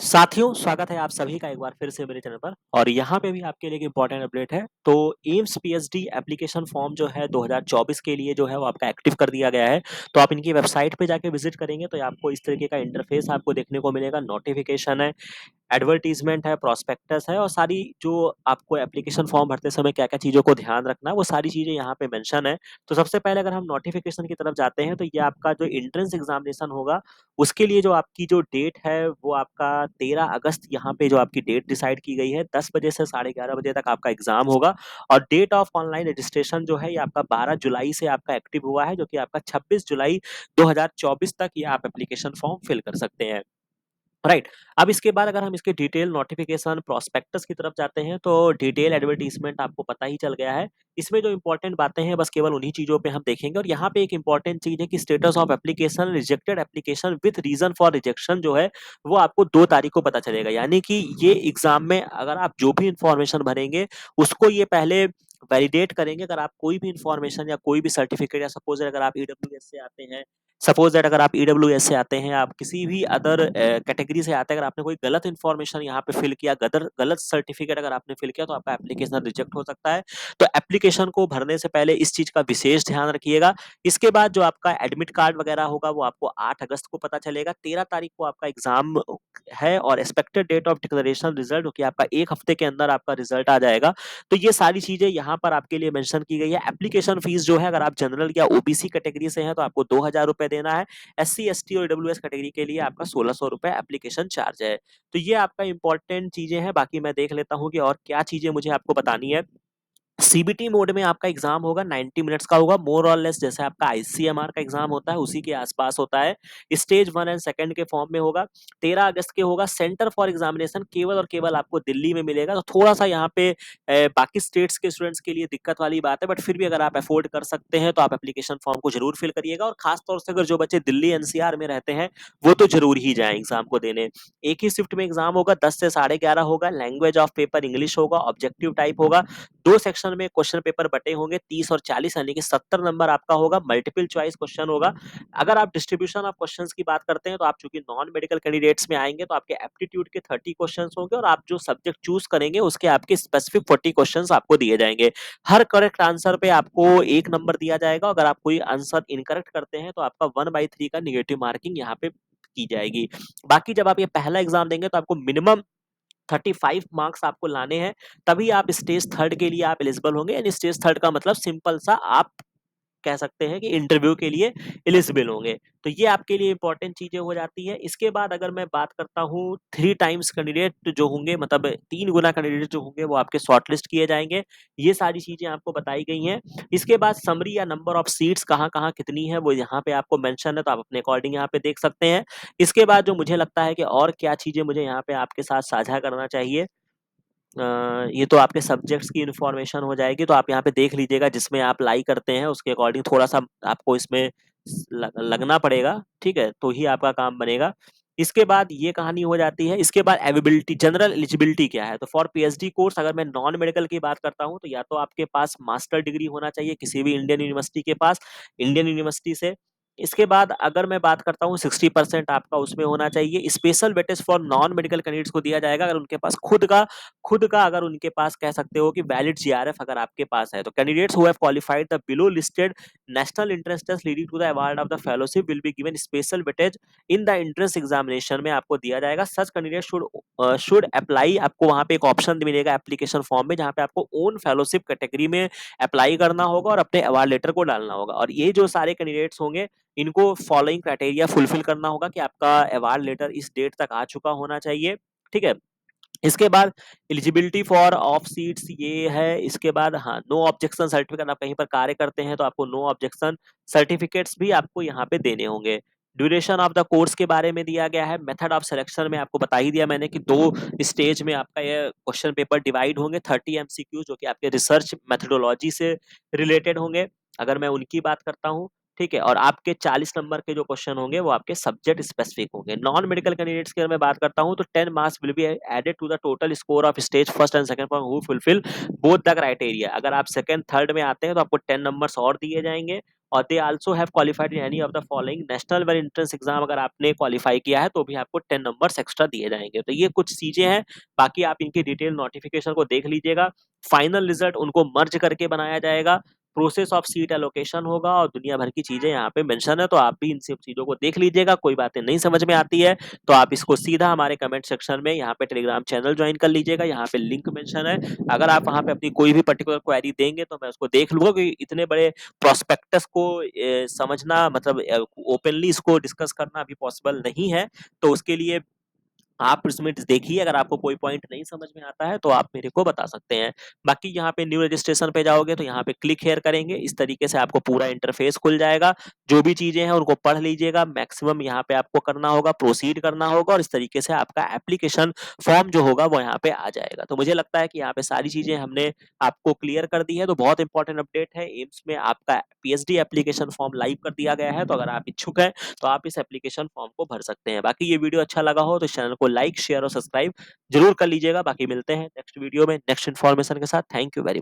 साथियों, स्वागत है आप सभी का एक बार फिर से मेरे चैनल पर और यहाँ पे भी आपके लिए एक इम्पोर्टेंट अपडेट है। तो एम्स पीएचडी एप्लीकेशन फॉर्म जो है 2024 के लिए जो है वो आपका एक्टिव कर दिया गया है। तो आप इनकी वेबसाइट पे जाके विजिट करेंगे तो आपको इस तरीके का इंटरफेस आपको देखने को मिलेगा। नोटिफिकेशन है, एडवर्टाइज़मेंट है, प्रॉस्पेक्टस है और सारी जो आपको एप्लीकेशन फॉर्म भरते समय क्या-क्या चीज़ों को ध्यान रखना है, वो सारी चीज़ें यहाँ पे मेंशन है। तो सबसे पहले अगर हम नोटिफिकेशन की तरफ जाते हैं, तो ये आपका जो एंट्रेंस एग्ज़ामिनेशन होगा, उसके लिए जो आपकी जो डेट है, वो आपका 13 अगस्त यहाँ पे जो आपकी डेट डिसाइड की गई है। 10 बजे से साढ़े 11 बजे तक आपका एग्ज़ाम होगा और डेट ऑफ ऑनलाइन रजिस्ट्रेशन जो है, ये आपका 12 जुलाई से आपका एक्टिव हुआ है, जो कि आपका 26 जुलाई 2024 तक ये आप एप्लीकेशन फॉर्म फिल कर सकते हैं। राइट। अब इसके बाद अगर हम इसके डिटेल नोटिफिकेशन प्रोस्पेक्टस की तरफ जाते हैं तो डिटेल एडवर्टाइजमेंट आपको पता ही चल गया है। इसमें जो इंपॉर्टेंट बातें हैं बस केवल उन्हीं चीजों पे हम देखेंगे और यहाँ पे एक इंपॉर्टेंट चीज है कि status of application rejected application with reason for rejection जो है वो आपको 2 तारीख को पता चलेगा। यानी कि ये एग्जाम में अगर आप जो भी इंफॉर्मेशन भरेंगे उसको ये पहले वैलिडेट करेंगे। अगर आप कोई भी इंफॉर्मेशन या कोई भी सर्टिफिकेट या सपोज अगर आप ईडब्ल्यूएस से आते हैं, सपोज दैट अगर आप ईडब्ल्यूएस से आते हैं, आप किसी भी अदर कैटेगरी से आते हैं, अगर आपने कोई गलत इन्फॉर्मेशन यहाँ पे फिल किया, गदर गलत सर्टिफिकेट अगर आपने फिल किया तो आपका एप्लीकेशन रिजेक्ट हो सकता है। तो एप्लीकेशन को भरने से पहले इस चीज का विशेष ध्यान रखिएगा। इसके बाद जो आपका एडमिट कार्ड वगैरह होगा वो आपको 8 अगस्त को पता चलेगा। 13 तारीख को आपका एग्जाम है और expected date of declaration result जो कि आपका 1 हफ्ते के अंदर आपका रिजल्ट आ जाएगा। तो ये सारी चीजें यहाँ पर आपके लिए मेंशन की गई है। एप्लीकेशन फीस जो है अगर आप जनरल या ओबीसी कैटेगरी से हैं तो आपको 2000 रुपए देना है। एससी, एसटी और ईडब्ल्यूएस कैटेगरी के लिए आपका 1600 रुपए एप्लीकेशन चार्ज है। तो ये आपका इंपॉर्टेंट चीजें हैं। बाकी मैं देख लेता हूँ कि और क्या चीजें मुझे आपको बतानी है। सीबीटी मोड में आपका एग्जाम होगा, 90 मिनट्स का होगा, मोर और लेस जैसे आपका आईसीएमआर का एग्जाम होता है उसी के आसपास होता है। स्टेज 1 एंड सेकंड के फॉर्म में होगा। 13 अगस्त के होगा। सेंटर फॉर एग्जामिनेशन केवल और केवल आपको दिल्ली में मिलेगा। तो थोड़ा सा यहाँ पे बाकी स्टेट्स के स्टूडेंट्स के लिए दिक्कत वाली बात है, बट फिर भी अगर आप अफोर्ड कर सकते हैं तो आप एप्लीकेशन फॉर्म को जरूर फिल करिएगा और खासतौर से अगर जो बच्चे दिल्ली एनसीआर में रहते हैं वो तो जरूर ही जाएं एग्जाम को देने। एक ही शिफ्ट में एग्जाम होगा, 10 से 11:30 होगा। लैंग्वेज ऑफ पेपर इंग्लिश होगा, ऑब्जेक्टिव टाइप होगा। 2 सेक्शन में क्वेश्चन पेपर बटे होंगे, 30 और 40 यानी कि 70 नंबर आपका होगा। मल्टीपल चॉइस क्वेश्चन होगा। अगर आप डिस्ट्रीब्यूशन ऑफ क्वेश्चंस की बात करते हैं तो आप चूंकि नॉन मेडिकल कैंडिडेट्स में आएंगे तो आपके एप्टीट्यूड के 30 क्वेश्चंस होंगे और आप जो सब्जेक्ट चूज करेंगे उसके आपके स्पेसिफिक 40 क्वेश्चंस आपको दिए जाएंगे। हर करेक्ट आंसर पे आपको 1 नंबर दिया जाएगा। अगर आप कोई आंसर इनकरेक्ट करते हैं तो आपका 1/3 का निगेटिव मार्किंग यहाँ पे की जाएगी। बाकी जब आप ये पहला एग्जाम देंगे तो आपको मिनिमम 35 मार्क्स आपको लाने हैं, तभी आप स्टेज थर्ड के लिए आप एलिजिबल होंगे। यानी स्टेज थर्ड का मतलब सिंपल सा आप कह सकते हैं कि इंटरव्यू के लिए एलिजिबल होंगे। तो ये आपके लिए इंपॉर्टेंट चीजें हो जाती है। इसके बाद अगर मैं बात करता हूँ 3 टाइम्स कैंडिडेट जो होंगे, मतलब 3 गुना कैंडिडेट जो होंगे वो आपके शॉर्टलिस्ट किए जाएंगे। ये सारी चीजें आपको बताई गई हैं। इसके बाद समरी या नंबर ऑफ सीट्स कहाँ कहाँ कितनी है वो यहाँ पे आपको मेंशन है, तो आप अपने अकॉर्डिंग यहाँ पे देख सकते हैं। इसके बाद जो मुझे लगता है कि और क्या चीजें मुझे यहाँ पे आपके साथ साझा करना चाहिए, ये तो आपके सब्जेक्ट्स की इन्फॉर्मेशन हो जाएगी। तो आप यहाँ पे देख लीजिएगा जिसमें आप लाई करते हैं उसके अकॉर्डिंग थोड़ा सा आपको इसमें लगना पड़ेगा, ठीक है, तो ही आपका काम बनेगा। इसके बाद ये कहानी हो जाती है। इसके बाद एलिजिबिलिटी, जनरल एलिजिबिलिटी क्या है, तो फॉर पीएचडी कोर्स अगर मैं नॉन मेडिकल की बात करता हूँ तो या तो आपके पास मास्टर डिग्री होना चाहिए किसी भी इंडियन यूनिवर्सिटी के पास, इंडियन यूनिवर्सिटी से। इसके बाद अगर मैं बात करता हूँ 60% आपका उसमें होना चाहिए। Special weightage for non medical candidates को दिया जाएगा अगर उनके पास खुद का अगर उनके पास कह सकते हो कि वैलिड जीआरएफ अगर आपके पास है। तो candidates who have qualified the below listed national entrance test leading to the award of the fellowship will be given special weightage in the entrance examination में आपको दिया जाएगा। सच कैंडिडेट शुड अप्लाई, आपको वहां पे एक ऑप्शन मिलेगा एप्लीकेशन फॉर्म में जहां पे आपको ओन फेलोशिप कैटेगरी में अप्लाई करना होगा और अपने अवार्ड लेटर को डालना होगा। और ये जो सारे कैंडिडेट्स होंगे इनको फॉलोइंग क्राइटेरिया फुलफिल करना होगा कि आपका अवार्ड लेटर इस डेट तक आ चुका होना चाहिए, ठीक है। इसके बाद एलिजिबिलिटी फॉर ऑफ सीट्स ये है। इसके बाद हाँ, नो ऑब्जेक्शन सर्टिफिकेट, आप कहीं पर कार्य करते हैं तो आपको नो ऑब्जेक्शन सर्टिफिकेट्स भी आपको यहाँ पे देने होंगे। ड्यूरेशन ऑफ द कोर्स के बारे में दिया गया है। मेथड ऑफ सिलेक्शन में आपको बता ही दिया मैंने कि 2 स्टेज में आपका ये क्वेश्चन पेपर डिवाइड होंगे। 30 एमसीक्यू जो कि आपके रिसर्च मेथोडोलॉजी से रिलेटेड होंगे अगर मैं उनकी बात करता हूँ, ठीक है। और आपके 40 नंबर के जो क्वेश्चन होंगे वो आपके सब्जेक्ट स्पेसिफिक होंगे। नॉन मेडिकल कैंडिडेट्स की अगर मैं बात करता हूं तो 10 marks will be added to the total score of stage first and second for who fulfil both the criteria. अगर आप सेकंड थर्ड में आते हैं तो आपको 10 नंबर्स और दिए जाएंगे और they also have qualified in any of the following national level entrance exam. अगर आपने क्वालिफाई किया है तो भी आपको 10 नंबर्स एक्स्ट्रा दिए जाएंगे। तो ये कुछ चीजें हैं, बाकी आप इनकी डिटेल नोटिफिकेशन को देख लीजिएगा। फाइनल रिजल्ट उनको मर्ज करके बनाया जाएगा, प्रोसेस ऑफ सीट एलोकेशन होगा और दुनिया भर की चीजें यहाँ पे मेंशन है। तो आप भी इन सब चीजों को देख लीजिएगा। कोई बातें नहीं समझ में आती है तो आप इसको सीधा हमारे कमेंट सेक्शन में यहाँ पे टेलीग्राम चैनल ज्वाइन कर लीजिएगा, यहाँ पे लिंक मेंशन है। अगर आप वहाँ पे अपनी कोई भी पर्टिकुलर क्वेरी देंगे तो मैं उसको देख लूंगा, क्योंकि इतने बड़े प्रोस्पेक्टस को समझना मतलब ओपनली इसको डिस्कस करना अभी पॉसिबल नहीं है। तो उसके लिए आप इसमें देखिए, अगर आपको कोई पॉइंट नहीं समझ में आता है तो आप मेरे को बता सकते हैं। बाकी यहाँ पे न्यू रजिस्ट्रेशन पे जाओगे तो यहाँ पे क्लिक हेयर करेंगे, इस तरीके से आपको पूरा इंटरफेस खुल जाएगा। जो भी चीजें हैं उनको पढ़ लीजिएगा, मैक्सिमम यहाँ पे आपको करना होगा, प्रोसीड करना होगा, और इस तरीके से आपका एप्लीकेशन फॉर्म जो होगा वो यहाँ पे आ जाएगा। तो मुझे लगता है कि यहाँ पे सारी चीजें हमने आपको क्लियर कर दी है। तो बहुत इंपॉर्टेंट अपडेट है, एम्स में आपका पीएचडी एप्लीकेशन फॉर्म लाइव कर दिया गया है। तो अगर आप इच्छुक हैं तो आप इस एप्लीकेशन फॉर्म को भर सकते हैं। बाकी ये वीडियो अच्छा लगा हो तो चैनल को लाइक शेयर और सब्सक्राइब जरूर कर लीजिएगा। बाकी मिलते हैं नेक्स्ट वीडियो में नेक्स्ट इन्फॉर्मेशन के साथ। Thank you very